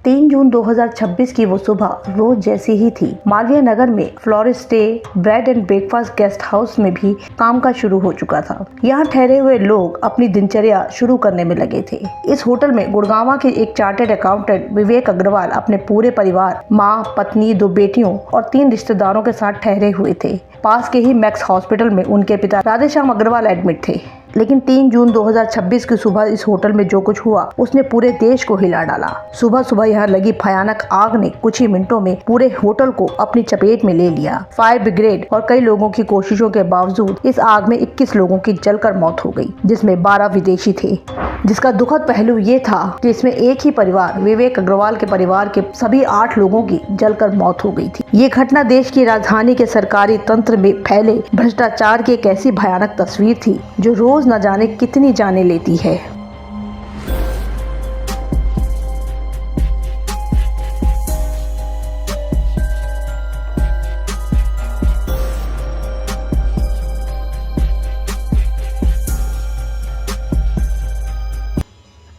3 जून 2026 की वो सुबह रोज जैसी ही थी। मालवीय नगर में florist stay bread and breakfast guest house में भी काम का शुरू हो चुका था। यहाँ ठहरे हुए लोग अपनी दिनचर्या शुरू करने में लगे थे। इस होटल में गुड़गांव के एक चार्टर्ड अकाउंटेंट विवेक अग्रवाल अपने पूरे परिवार, माँ, पत्नी, 2 बेटियों और 3 रिश्तेदारों के साथ ठहरे हुए थे। पास के ही मैक्स हॉस्पिटल में उनके पिता राधेश्याम अग्रवाल एडमिट थे। लेकिन 3 जून 2026 की सुबह इस होटल में जो कुछ हुआ उसने पूरे देश को हिला डाला। सुबह सुबह यहाँ लगी भयानक आग ने कुछ ही मिनटों में पूरे होटल को अपनी चपेट में ले लिया। फायर ब्रिगेड और कई लोगों की कोशिशों के बावजूद इस आग में 21 लोगों की जलकर मौत हो गई, जिसमें 12 विदेशी थे। जिसका दुखद पहलू ये था कि इसमें एक ही परिवार विवेक अग्रवाल के परिवार के सभी 8 लोगों की जलकर मौत हो गई थी। ये घटना देश की राजधानी के सरकारी तंत्र में फैले भ्रष्टाचार की एक ऐसी भयानक तस्वीर थी जो रोज न जाने कितनी जाने लेती है।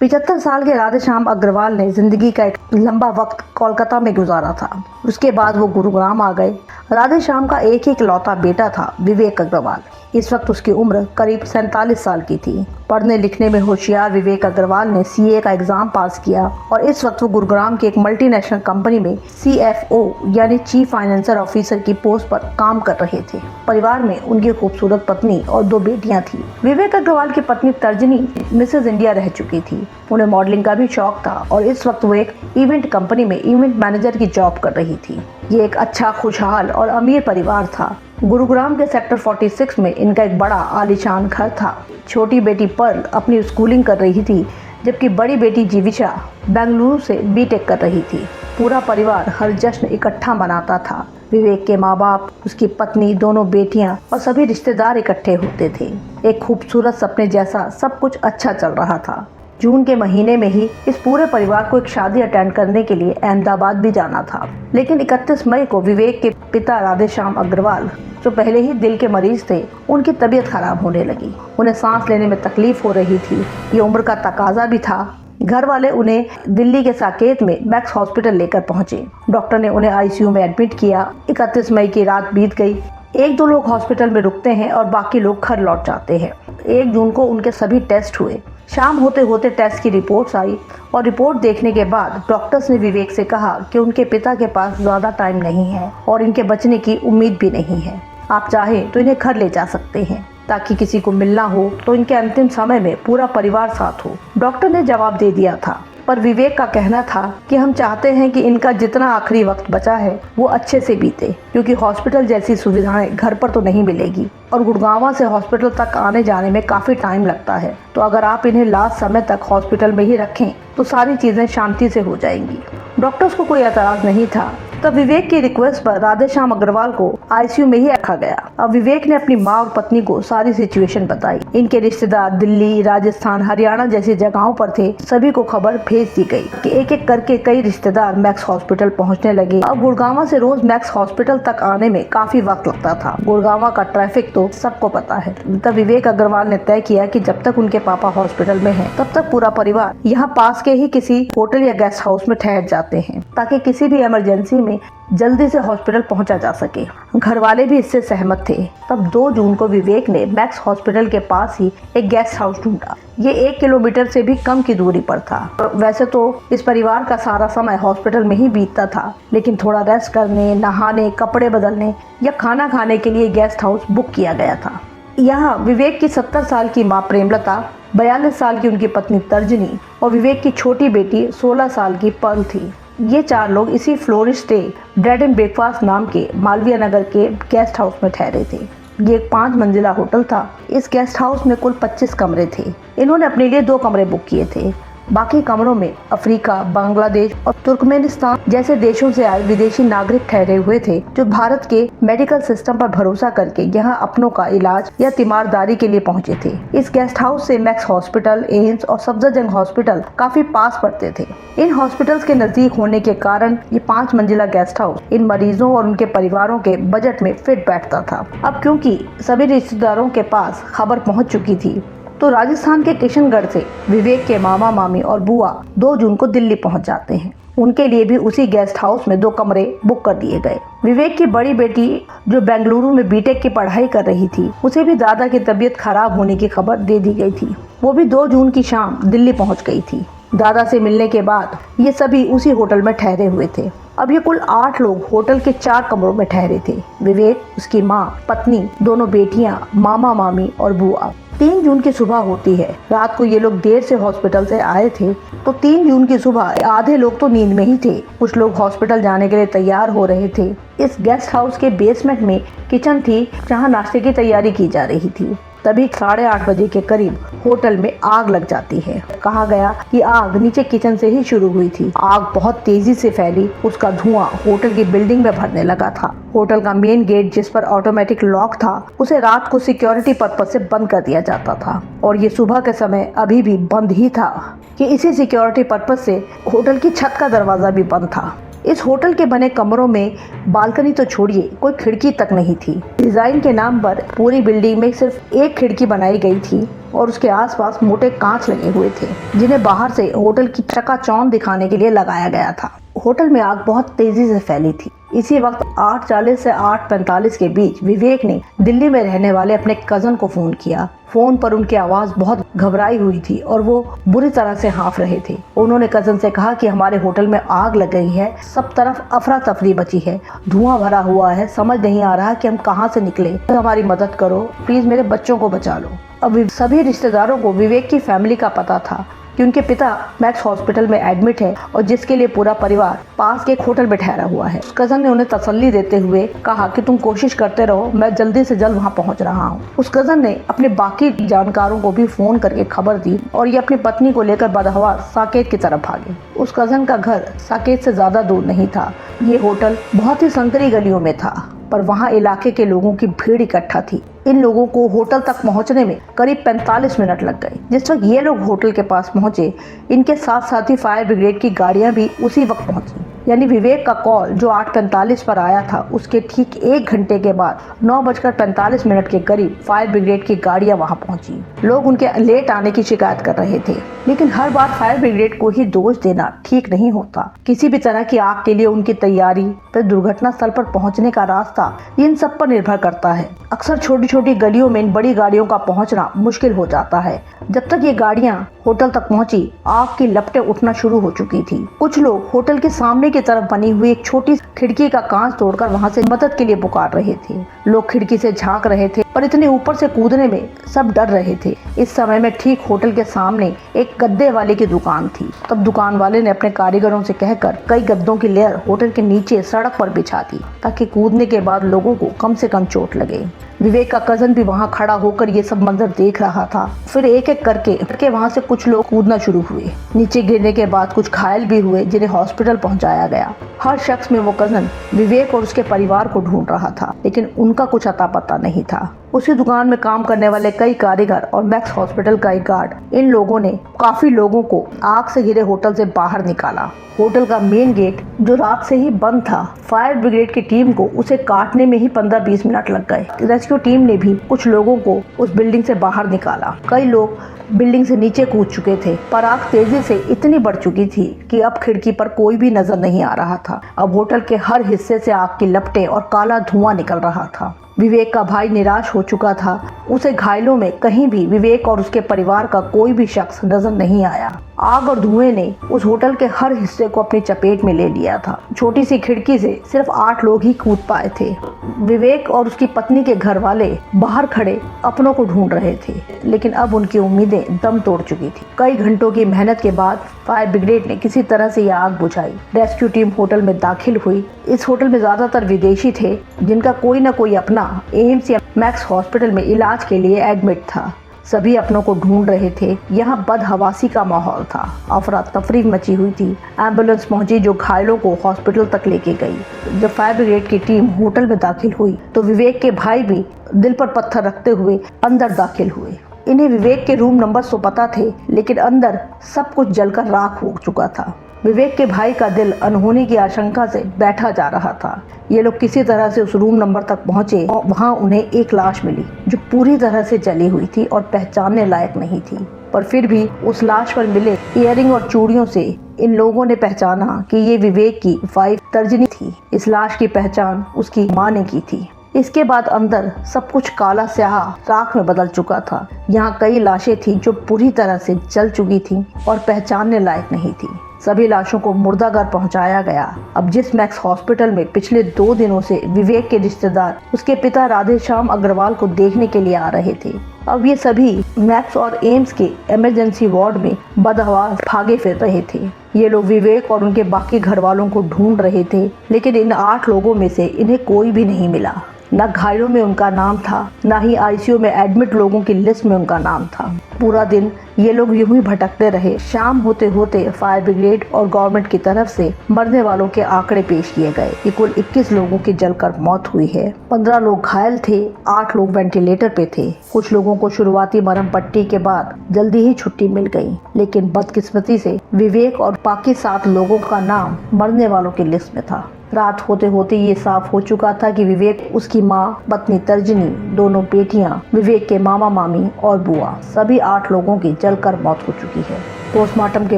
75 साल के राधेश्याम अग्रवाल ने जिंदगी का एक लंबा वक्त कोलकाता में गुजारा था। उसके बाद वो गुरुग्राम आ गए। राधेश्याम का एक ही इकलौता बेटा था विवेक अग्रवाल। इस वक्त उसकी उम्र करीब 47 साल की थी। पढ़ने लिखने में होशियार विवेक अग्रवाल ने सीए का एग्जाम पास किया और इस वक्त वो गुरुग्राम की एक मल्टीनेशनल कंपनी में CFO यानी चीफ फाइनेंशियल ऑफिसर की पोस्ट पर काम कर रहे थे। परिवार में उनकी खूबसूरत पत्नी और 2 बेटियां थी। विवेक अग्रवाल की पत्नी तर्जनी मिसेज इंडिया रह चुकी थी। उन्हें मॉडलिंग का भी शौक था और इस वक्त वो एक इवेंट कंपनी में इवेंट मैनेजर की जॉब कर रही थी। ये एक अच्छा, खुशहाल और अमीर परिवार था। गुरुग्राम के सेक्टर 46 में इनका एक बड़ा आलीशान घर था। छोटी बेटी पर्ल अपनी स्कूलिंग कर रही थी, जबकि बड़ी बेटी जीविशा बेंगलुरु से बीटेक कर रही थी। पूरा परिवार हर जश्न इकट्ठा मनाता था। विवेक के माँ बाप, उसकी पत्नी, दोनों बेटियां और सभी रिश्तेदार इकट्ठे होते थे। एक खूबसूरत सपने जैसा सब कुछ अच्छा चल रहा था। जून के महीने में ही इस पूरे परिवार को एक शादी अटेंड करने के लिए अहमदाबाद भी जाना था। लेकिन 31 मई को विवेक के पिता राधेश्याम अग्रवाल, जो पहले ही दिल के मरीज थे, उनकी तबीयत खराब होने लगी। उन्हें सांस लेने में तकलीफ हो रही थी। ये उम्र का तकाजा भी था। घर वाले उन्हें दिल्ली के साकेत में मैक्स हॉस्पिटल लेकर पहुंचे। डॉक्टर ने उन्हें ICU में एडमिट किया। 31 मई की रात बीत गई। 1-2 लोग हॉस्पिटल में रुकते हैं और बाकी लोग घर लौट जाते हैं। 1 जून को उनके सभी टेस्ट हुए। शाम होते होते टेस्ट की रिपोर्ट्स आई और रिपोर्ट देखने के बाद डॉक्टर्स ने विवेक से कहा कि उनके पिता के पास ज़्यादा टाइम नहीं है और इनके बचने की उम्मीद भी नहीं है। आप चाहें तो इन्हें घर ले जा सकते हैं ताकि किसी को मिलना हो तो इनके अंतिम समय में पूरा परिवार साथ हो। डॉक्टर ने जवाब दे दिया था, पर विवेक का कहना था कि हम चाहते हैं कि इनका जितना आखिरी वक्त बचा है वो अच्छे से बीते, क्योंकि हॉस्पिटल जैसी सुविधाएं घर पर तो नहीं मिलेगी और गुड़गांव से हॉस्पिटल तक आने जाने में काफ़ी टाइम लगता है। तो अगर आप इन्हें लास्ट समय तक हॉस्पिटल में ही रखें तो सारी चीज़ें शांति से हो जाएंगी। डॉक्टर्स को कोई एतराज़ नहीं था। तब विवेक की रिक्वेस्ट पर राधेश्याम अग्रवाल को ICU में ही रखा गया। अब विवेक ने अपनी माँ और पत्नी को सारी सिचुएशन बताई। इनके रिश्तेदार दिल्ली, राजस्थान, हरियाणा जैसी जगहों पर थे। सभी को खबर भेज दी गई कि एक-एक करके कई रिश्तेदार मैक्स हॉस्पिटल पहुंचने लगे। अब गुड़गांव से रोज मैक्स हॉस्पिटल तक आने में काफी वक्त लगता था। गुड़गांव का ट्रैफिक तो सबको पता है। तब विवेक अग्रवाल ने तय किया कि जब तक उनके पापा हॉस्पिटल में हैं, तब तक पूरा परिवार यहाँ पास के ही किसी होटल या गेस्ट हाउस में ठहर जाते हैं, ताकि किसी भी इमरजेंसी में जल्दी से हॉस्पिटल पहुंचा जा सके। घर वाले भी इससे सहमत थे। तब 2 जून को विवेक ने मैक्स हॉस्पिटल के पास ही एक गेस्ट हाउस ढूंढा। ये 1 किलोमीटर से भी कम की दूरी पर था। वैसे तो इस परिवार का सारा समय हॉस्पिटल में ही बीतता था, लेकिन थोड़ा रेस्ट करने, नहाने, कपड़े बदलने या खाना खाने के लिए गेस्ट हाउस बुक किया गया था। यहाँ विवेक की 70 साल की माँ प्रेमलता, 42 साल की उनकी पत्नी तर्जनी और विवेक की छोटी बेटी 16 साल की पर्ल थी। ये 4 लोग इसी florist stay bread and breakfast नाम के मालवीय नगर के गेस्ट हाउस में ठहरे थे। ये एक 5 मंजिला होटल था। इस गेस्ट हाउस में कुल 25 कमरे थे। इन्होंने अपने लिए 2 कमरे बुक किए थे। बाकी कमरों में अफ्रीका, बांग्लादेश और तुर्कमेनिस्तान जैसे देशों से आए विदेशी नागरिक ठहरे हुए थे, जो भारत के मेडिकल सिस्टम पर भरोसा करके यहाँ अपनों का इलाज या तीमारदारी के लिए पहुँचे थे। इस गेस्ट हाउस से मैक्स हॉस्पिटल, एम्स और सफदरजंग हॉस्पिटल काफी पास पड़ते थे। इन हॉस्पिटल्स के नजदीक होने के कारण ये 5 मंजिला गेस्ट हाउस इन मरीजों और उनके परिवारों के बजट में फिट बैठता था। अब क्योंकि सभी रिश्तेदारों के पास खबर पहुँच चुकी थी, तो राजस्थान के किशनगढ़ से विवेक के मामा, मामी और बुआ 2 जून को दिल्ली पहुंच जाते हैं। उनके लिए भी उसी गेस्ट हाउस में 2 कमरे बुक कर दिए गए। विवेक की बड़ी बेटी जो बेंगलुरु में बीटेक की पढ़ाई कर रही थी, उसे भी दादा की तबीयत खराब होने की खबर दे दी गई थी। वो भी 2 जून की शाम दिल्ली पहुंच गई थी। दादा से मिलने के बाद ये सभी उसी होटल में ठहरे हुए थे। अब ये कुल 8 लोग होटल के 4 कमरों में ठहरे थे। विवेक, उसकी माँ, पत्नी, दोनों बेटियां, मामा मामी और बुआ। 3 जून की सुबह होती है। रात को ये लोग देर से हॉस्पिटल से आए थे, तो 3 जून की सुबह आधे लोग तो नींद में ही थे। कुछ लोग हॉस्पिटल जाने के लिए तैयार हो रहे थे। इस गेस्ट हाउस के बेसमेंट में किचन थी, जहाँ नाश्ते की तैयारी की जा रही थी। तभी 8:30 बजे के करीब होटल में आग लग जाती है। कहा गया कि आग नीचे किचन से ही शुरू हुई थी। आग बहुत तेजी से फैली, उसका धुआं होटल की बिल्डिंग में भरने लगा था। होटल का मेन गेट, जिस पर ऑटोमेटिक लॉक था, उसे रात को सिक्योरिटी पर्पज से बंद कर दिया जाता था और ये सुबह के समय अभी भी बंद ही था कि इसी सिक्योरिटी पर्पज से होटल की छत का दरवाजा भी बंद था। इस होटल के बने कमरों में बालकनी तो छोड़िए, कोई खिड़की तक नहीं थी। डिजाइन के नाम पर पूरी बिल्डिंग में सिर्फ एक खिड़की बनाई गई थी और उसके आसपास मोटे कांच लगे हुए थे, जिन्हें बाहर से होटल की चकाचौंध दिखाने के लिए लगाया गया था। होटल में आग बहुत तेजी से फैली थी। इसी वक्त 8:40 से 8:45 के बीच विवेक ने दिल्ली में रहने वाले अपने कजन को फोन किया। फोन पर उनकी आवाज बहुत घबराई हुई थी और वो बुरी तरह से हाँफ रहे थे। उन्होंने कजन से कहा कि हमारे होटल में आग लग गई है, सब तरफ अफरा तफरी मची है, धुआं भरा हुआ है, समझ नहीं आ रहा कि हम कहाँ से निकले, हमारी मदद करो प्लीज, मेरे बच्चों को बचा लो। अब सभी रिश्तेदारों को विवेक की फैमिली का पता था कि उनके पिता मैक्स हॉस्पिटल में एडमिट है और जिसके लिए पूरा परिवार पास के एक होटल में ठहरा हुआ है। कजन ने उन्हें तसल्ली देते हुए कहा कि तुम कोशिश करते रहो, मैं जल्दी से जल्द वहां पहुंच रहा हूं। उस कजन ने अपने बाकी जानकारों को भी फोन करके खबर दी और ये अपनी पत्नी को लेकर बदहवास साकेत की तरफ भागे। उस कजन का घर साकेत से ज्यादा दूर नहीं था। ये होटल बहुत ही संकरी गलियों में था, पर वहाँ इलाके के लोगों की भीड़ इकट्ठा थी। इन लोगों को होटल तक पहुंचने में करीब 45 मिनट लग गए। जिस वक्त ये लोग होटल के पास पहुंचे, इनके साथ साथ ही फायर ब्रिगेड की गाड़ियां भी उसी वक्त पहुंची। यानी विवेक का कॉल जो 8:45 पर आया था, उसके ठीक 1 घंटे के बाद 9:45 के करीब फायर ब्रिगेड की गाड़ियां वहां पहुंची। लोग उनके लेट आने की शिकायत कर रहे थे, लेकिन हर बार फायर ब्रिगेड को ही दोष देना ठीक नहीं होता। किसी भी तरह की आग के लिए उनकी तैयारी, फिर दुर्घटना स्थल पर पहुंचने का रास्ता, इन सब पर निर्भर करता है। अक्सर छोटी छोटी गलियों में इन बड़ी गाड़ियों का पहुंचना मुश्किल हो जाता है। जब तक ये गाड़ियां होटल तक पहुंची, आग की लपटें उठना शुरू हो चुकी थी। कुछ लोग होटल के सामने की तरफ बनी हुई एक छोटी खिड़की का कांच तोड़कर वहां से मदद के लिए पुकार रहे थे। लोग खिड़की से झांक रहे थे, पर इतने ऊपर से कूदने में सब डर रहे थे। इस समय में ठीक होटल के सामने एक गद्दे वाले की दुकान थी। तब दुकान वाले ने अपने कारीगरों से कहकर कई गद्दों की लेयर होटल के नीचे सड़क पर बिछा दी, ताकि कूदने के बाद लोगों को कम से कम चोट लगे। विवेक का कजन भी वहां खड़ा होकर ये सब मंजर देख रहा था। फिर एक एक करके वहां से कुछ लोग कूदना शुरू हुए। नीचे गिरने के बाद कुछ घायल भी हुए, जिन्हें हॉस्पिटल पहुंचाया गया। हर शख्स में वो कजन विवेक और उसके परिवार को ढूंढ रहा था, लेकिन उनका कुछ अता पता नहीं था। उसी दुकान में काम करने वाले कई कारीगर और मैक्स हॉस्पिटल का एक गार्ड, इन लोगों ने काफी लोगों को आग से घिरे होटल से बाहर निकाला। होटल का मेन गेट जो रात से ही बंद था, फायर ब्रिगेड की टीम को उसे काटने में ही 15-20 मिनट लग गए। रेस्क्यू टीम ने भी कुछ लोगों को उस बिल्डिंग से बाहर निकाला। कई लोग बिल्डिंग से नीचे कूद चुके थे, पर आग तेजी से इतनी बढ़ चुकी थी कि अब खिड़की पर कोई भी नजर नहीं आ रहा था। अब होटल के हर हिस्से से आग की लपटें और काला धुआं निकल रहा था। विवेक का भाई निराश हो चुका था। उसे घायलों में कहीं भी विवेक और उसके परिवार का कोई भी शख्स नजर नहीं आया। आग और धुएं ने उस होटल के हर हिस्से को अपनी चपेट में ले लिया था। छोटी सी खिड़की से सिर्फ 8 लोग ही कूद पाए थे। विवेक और उसकी पत्नी के घर वाले बाहर खड़े अपनों को ढूंढ रहे थे, लेकिन अब उनकी उम्मीदें दम तोड़ चुकी थी। कई घंटों की मेहनत के बाद फायर ब्रिगेड ने किसी तरह से यह आग बुझाई। रेस्क्यू टीम होटल में दाखिल हुई। इस होटल में ज्यादातर विदेशी थे, जिनका कोई न कोई अपना एम्स या मैक्स हॉस्पिटल में इलाज के लिए एडमिट था। सभी अपनों को ढूंढ रहे थे। यहाँ बदहवासी का माहौल था। अफरा तफरी मची हुई थी। एम्बुलेंस पहुंची जो घायलों को हॉस्पिटल तक लेके गई। जब फायर ब्रिगेड की टीम होटल में दाखिल हुई तो विवेक के भाई भी दिल पर पत्थर रखते हुए अंदर दाखिल हुए। इन्हें विवेक के रूम नंबर तो पता थे, लेकिन अंदर सब कुछ जलकर राख हो चुका था। विवेक के भाई का दिल अनहोनी की आशंका से बैठा जा रहा था। ये लोग किसी तरह से उस रूम नंबर तक पहुंचे और वहां उन्हें एक लाश मिली जो पूरी तरह से जली हुई थी और पहचानने लायक नहीं थी। पर फिर भी उस लाश पर मिले इयररिंग और चूड़ियों से इन लोगों ने पहचाना कि ये विवेक की वाइफ तर्जनी थी। इस लाश की पहचान उसकी मां ने की थी। इसके बाद अंदर सब कुछ काला स्याह राख में बदल चुका था। यहाँ कई लाशें थी जो पूरी तरह से जल चुकी थीं और पहचानने लायक नहीं थी। सभी लाशों को मुर्दाघर पहुंचाया गया। अब जिस मैक्स हॉस्पिटल में पिछले 2 दिनों से विवेक के रिश्तेदार उसके पिता राधेश्याम अग्रवाल को देखने के लिए आ रहे थे, अब ये सभी मैक्स और एम्स के इमरजेंसी वार्ड में बदहवास भागे फिर रहे थे। ये लोग विवेक और उनके बाकी घर वालों को ढूंढ रहे थे, लेकिन इन 8 लोगों में से इन्हें कोई भी नहीं मिला। न घायलों में उनका नाम था, न ही आईसीयू में एडमिट लोगों की लिस्ट में उनका नाम था। पूरा दिन ये लोग यूं ही भटकते रहे। शाम होते होते फायर ब्रिगेड और गवर्नमेंट की तरफ से मरने वालों के आंकड़े पेश किए गए कि कुल 21 लोगों की जलकर मौत हुई है। 15 लोग घायल थे, 8 लोग वेंटिलेटर पे थे। कुछ लोगों को शुरुआती मरहम पट्टी के बाद जल्दी ही छुट्टी मिल गई, लेकिन बदकिस्मती से विवेक और बाकी 7 लोगों का नाम मरने वालों की लिस्ट में था। रात होते होते ये साफ हो चुका था कि विवेक, उसकी माँ, पत्नी तर्जनी, दोनों बेटियां, विवेक के मामा मामी और बुआ, सभी 8 लोगों की जलकर मौत हो चुकी है। पोस्टमार्टम के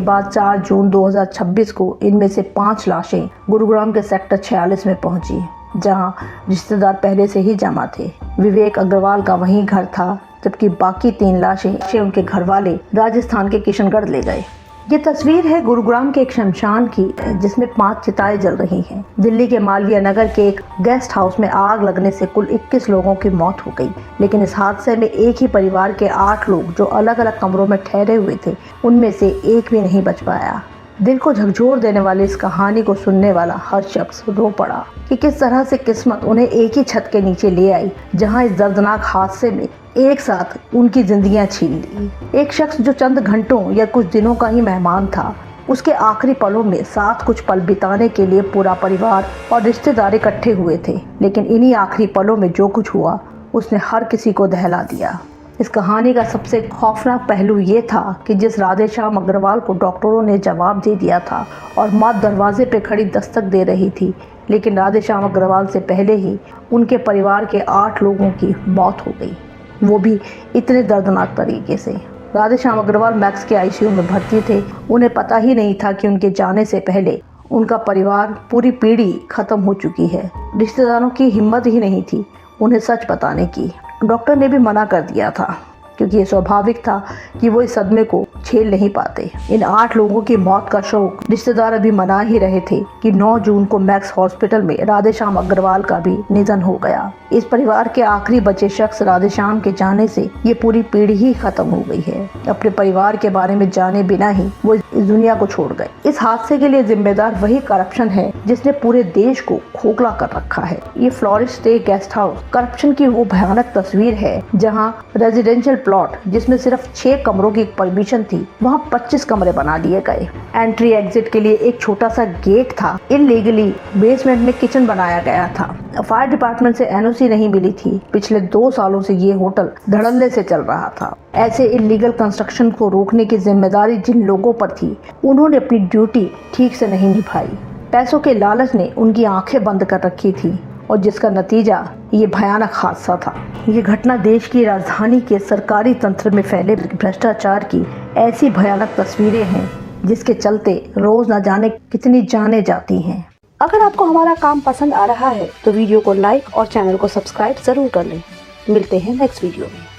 बाद 4 जून 2026 को इनमें से 5 लाशें गुरुग्राम के सेक्टर 46 में पहुंची, जहां रिश्तेदार पहले से ही जमा थे। विवेक अग्रवाल का वहीं घर था, जबकि बाकी 3 लाशें उनके घर वाले राजस्थान के किशनगढ़ ले गए। ये तस्वीर है गुरुग्राम के एक शमशान की, जिसमें 5 चिताएं जल रही हैं। दिल्ली के मालवीय नगर के एक गेस्ट हाउस में आग लगने से कुल 21 लोगों की मौत हो गई, लेकिन इस हादसे में एक ही परिवार के 8 लोग जो अलग अलग कमरों में ठहरे हुए थे, उनमें से एक भी नहीं बच पाया। दिल को झकझोर देने वाली इस कहानी को सुनने वाला हर शख्स रो पड़ा कि किस तरह से किस्मत उन्हें एक ही छत के नीचे ले आई, जहां इस दर्दनाक हादसे में एक साथ उनकी जिंदगियां छीन ली। एक शख्स जो चंद घंटों या कुछ दिनों का ही मेहमान था, उसके आखिरी पलों में साथ कुछ पल बिताने के लिए पूरा परिवार और रिश्तेदार इकट्ठे हुए थे, लेकिन इन्हीं आखिरी पलों में जो कुछ हुआ उसने हर किसी को दहला दिया। इस कहानी का सबसे खौफनाक पहलू ये था कि जिस राधेश्याम अग्रवाल को डॉक्टरों ने जवाब दे दिया था और मौत दरवाजे पे खड़ी दस्तक दे रही थी, लेकिन राधेश्याम अग्रवाल से पहले ही उनके परिवार के 8 लोगों की मौत हो गई, वो भी इतने दर्दनाक तरीके से। राधेश्याम अग्रवाल मैक्स के आईसीयू में भर्ती थे। उन्हें पता ही नहीं था कि उनके जाने से पहले उनका परिवार, पूरी पीढ़ी खत्म हो चुकी है। रिश्तेदारों की हिम्मत ही नहीं थी उन्हें सच बताने की। डॉक्टर ने भी मना कर दिया था, क्योंकि ये स्वाभाविक था कि वो इस सदमे को झेल नहीं पाते। इन 8 लोगों की मौत का शोक रिश्तेदार अभी मना ही रहे थे कि 9 जून को मैक्स हॉस्पिटल में राधेश्याम अग्रवाल का भी निधन हो गया। इस परिवार के आखिरी बचे शख्स राधेश्याम के जाने से ये पूरी पीढ़ी ही खत्म हो गई है। अपने परिवार के बारे में जाने बिना ही वो इस दुनिया को छोड़ गए। इस हादसे के लिए जिम्मेदार वही करप्शन है जिसने पूरे देश को खोखला कर रखा है। ये florist stay guest house corruption की वो भयानक तस्वीर है, जहाँ रेजिडेंशियल प्लॉट जिसमें सिर्फ 6 कमरों की परमिशन थी, वहाँ 25 कमरे बना दिए गए। एंट्री एग्जिट के लिए एक छोटा सा गेट था। इलीगली बेसमेंट में किचन बनाया गया था। फायर डिपार्टमेंट से एनओसी नहीं मिली थी। पिछले 2 सालों से ये होटल धड़ल्ले से चल रहा था। ऐसे इलीगल कंस्ट्रक्शन को रोकने की जिम्मेदारी जिन लोगों पर थी, उन्होंने अपनी ड्यूटी ठीक से नहीं निभाई। पैसों के लालच ने उनकी आंखें बंद कर रखी थी, और जिसका नतीजा ये भयानक हादसा था। ये घटना देश की राजधानी के सरकारी तंत्र में फैले भ्रष्टाचार की ऐसी भयानक तस्वीरें हैं, जिसके चलते रोज न जाने कितनी जानें जाती हैं। अगर आपको हमारा काम पसंद आ रहा है तो वीडियो को लाइक और चैनल को सब्सक्राइब जरूर कर लें। मिलते हैं नेक्स्ट वीडियो में।